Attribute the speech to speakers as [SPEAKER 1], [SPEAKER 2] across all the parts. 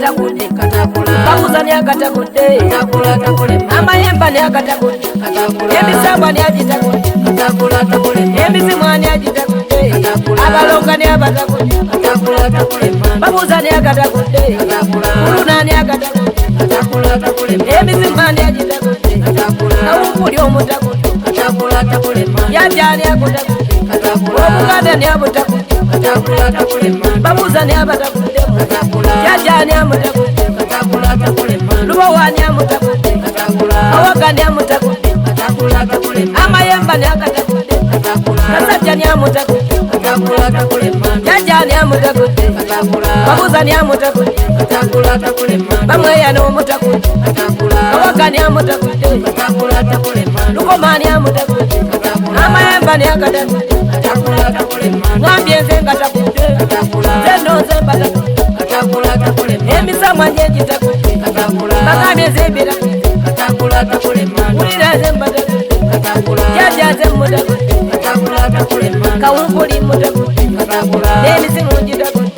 [SPEAKER 1] akatakude babuza ni akatakude amayemba ni akatakude emisambwa ni agitakude emisimwa ni agitakude abalonga ni abatakude babuza ni akatakude uluna ni akatakude emisimwa ni agitakude awumpuli omutakude yajani akutakude obuganda ni abutakude babuza ni abatakude yajani amutakude lubawa ni amutakude awaga ni amutakude amayemba ni akatakude kasajja ni amutakude yajani amutakude babuza ni amutakude bamweya n'omutakude awaga ni amutakude lukoma ni amutakude amayemba ni akatakude ngambye nze ngatakude zeno nze mbatakude emisamwa nje gitakude bagambye nze mbitakude ulira nze mbatakude jaja nze mutakude kawumpuli mutakude n'emisimu gitakude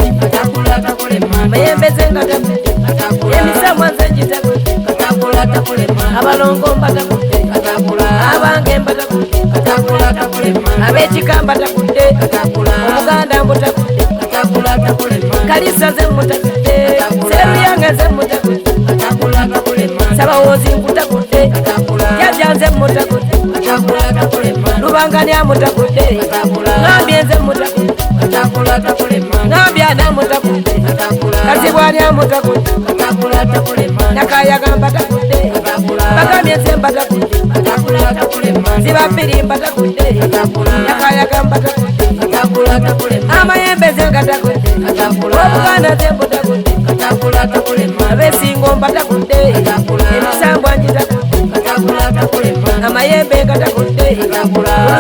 [SPEAKER 1] mayembe nze ngatakude emisamwa nze gitakude abalongo mbatakude abange mbatakude abekika mbatakude omuganda mbutakude kalisa nze mutakude seruyange nze mutakude sabawozi mbutakude jaja nze mutakude lubangania mutakude ngambye nze mutakude ngambye ana mutakude kazibwania mutakude nakayaga mbatakude bagambye nze mbatakude zibapiri mbatakude nakayaga mbatakude amayembe nze ngatakude obuganda nze mbutakude abesingo mbatakude emisambwa ngitakude amayembe ngatakude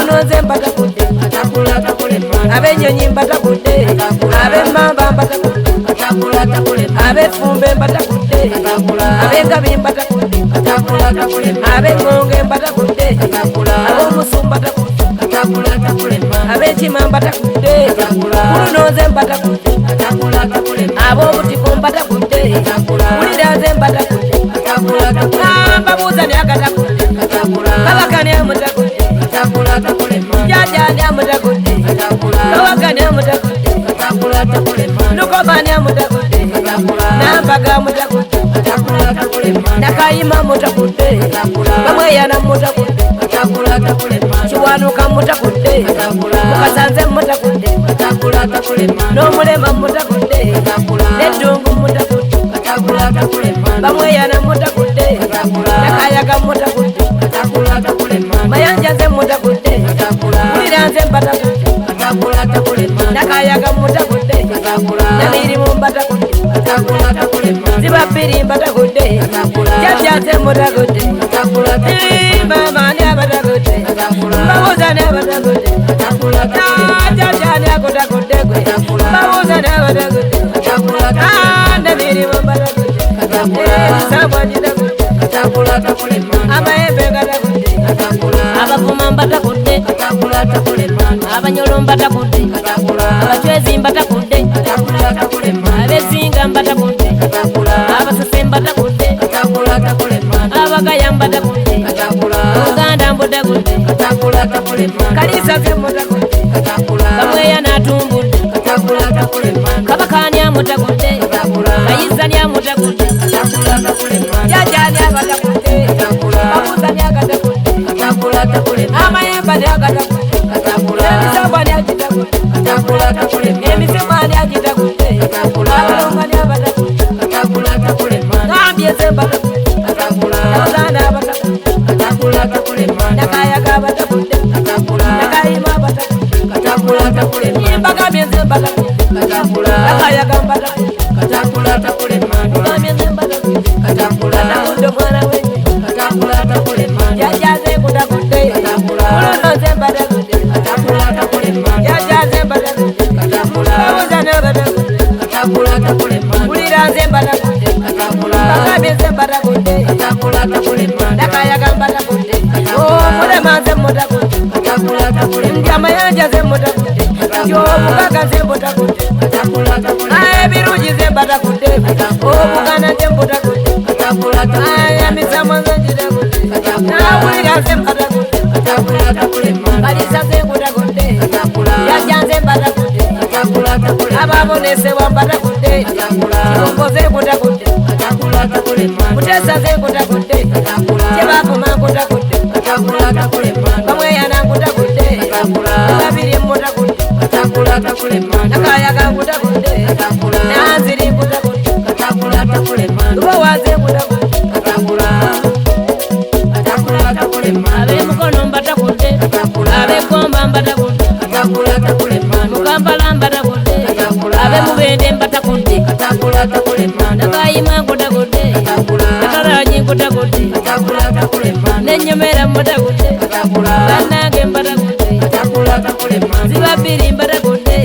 [SPEAKER 1] uluno nze mbatakude abenyonyi mbatakude abemamba mbatakude abefumbe mbatakude abengabi mbatakude abengonge mbatakude abomusu mbatakude abekima mbatakude uluno nze mbatakude abobutiko mbatakude ulira nze mbatakude mbabuza ni akatakude kabaka ni amutakude jaja ni amutakude kabaka ni amutakude lukoma ni amutakude nambaga mutakude nakayima mutakude bamweyana mutakude kiwanuka mutakude mukasanze mutakude n'omulema mutakude n'eddungu mutakude bamweyana mutakude nakayaga mutakude mayanja nze mutakude ulira nze mbatakude nakayaga mutakude namirimu mbatakude zibapiri mbatakude jaja nze mutakude mama ni abatakude mbabuza ni abatakude jaja ni akutakude gwe mbabuza ni abatakude namirimu mbatakude emisambwa ngitakude amayembe ngatakude abavuma mbatakude abanyolo mbatakude abachwezi mbatakude abezinga mbatakude abasase mbatakude abagaya mbatakude uganda mbutakude kalisa ze mbutakude bamweya natumbude kabakanya mutakude kayizanya mutakude jajanya batakude babuzanya agatakude amayemba ni agatakude emisambwa ni agitakude emisima ni agitakude abalonga ni abatakude ngambye nze mbatakude abaganda abatakude nakayaga abatakude nakayima abatakude mbagambye nze mbatakude nakayaga mbatakude ngambye nze mbatakude katakude mwana wenye jajaze mbatakude uluno nze mbatakude jajaze mbatakude babuza ne mbatakude ulira nze mbatakude bagambye nze mbatakude nakayaga mbatakude mulema nze mbatakude ndi amayanja nze mbatakude Obugaga nze mbutakudde ebirungi nze mbatakudde obugana nze mbutakudde amisamo nze ngitakudde nawulira nze mbatakudde kalisa nze mbutakudde yajja nze mbatakudde ababonesebwa mbatakudde kirungo nze mbutakudde mutesa nze mbutakudde kyebakoma mbutakudde bamweyana mbutakudde babiri mbutakudde nakayaga mbutakudde nanziri mbutakudde lubowaze mbutakudde abemukono mbatakudde abegomba mbatakudde mukampala mbatakudde abemubende mbatakudde nakayima mbutakudde nakalaji mbutakudde nenyomera mbutakudde banange mbatakudde zibabiri mbatakudde